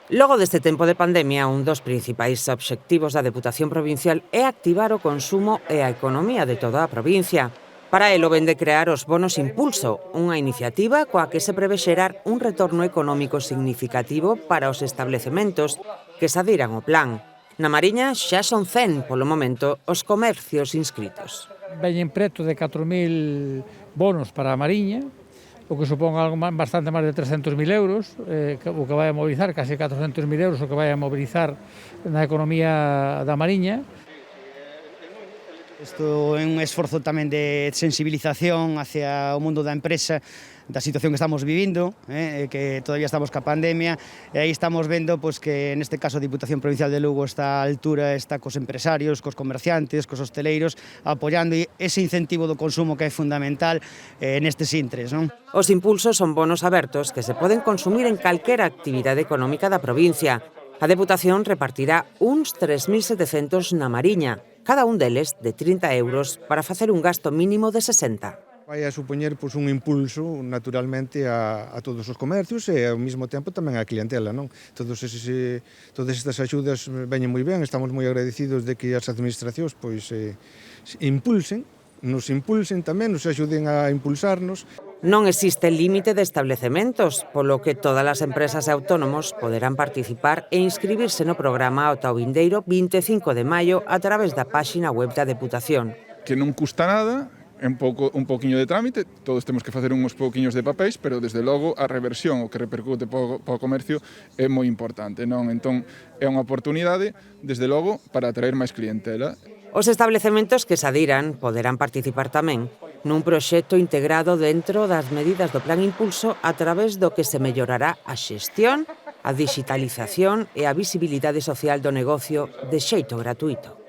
Logo deste tempo de pandemia, un dos principais obxectivos da Deputación Provincial é activar o consumo e a economía de toda a provincia. Para elo vende crear os bonos impulso, unha iniciativa coa que se prevé xerar un retorno económico significativo para os establecementos que se adiran ao plan. Na Mariña xa son 100, polo momento, os comercios inscritos. Veñen preto de 4.000 bonos para a Mariña, o que supón algo bastante máis de 300.000 euros, o que vai a mobilizar, case 400.000 euros, o que vai a mobilizar na economía da Mariña. Isto é un esforzo tamén de sensibilización hacia o mundo da empresa, da situación que estamos vivindo, que todavía estamos ca pandemia, e aí estamos vendo pois, que neste caso a Diputación Provincial de Lugo está á altura, está cos empresarios, cos comerciantes, cos hosteleiros, apoiando ese incentivo do consumo que é fundamental nestes intres. Non? Os impulsos son bonos abertos que se poden consumir en calquera actividade económica da provincia. A Deputación repartirá uns 3.700 na Mariña, cada un deles de 30 euros para facer un gasto mínimo de 60. Vai a supoñer un impulso, naturalmente, a todos os comercios e, ao mesmo tempo, tamén a clientela, non? Todas estas axudas veñen moi ben, estamos moi agradecidos de que as administracións nos impulsen tamén, nos axuden a impulsarnos. Non existe límite de establecementos, polo que todas as empresas e autónomos poderán participar e inscribirse no programa ata o vindeiro 25 de maio a través da páxina web da Deputación. Que non custa nada, é un poquinho de trámite, todos temos que facer uns pouquiños de papéis, pero desde logo a reversión, o que repercute para o comercio, é moi importante, non? Entón, é unha oportunidade, desde logo, para atraer máis clientela. Os establecementos que se adiran poderán participar tamén nun proxecto integrado dentro das medidas do Plan Impulso a través do que se mellorará a xestión, a digitalización e a visibilidade social do negocio de xeito gratuito.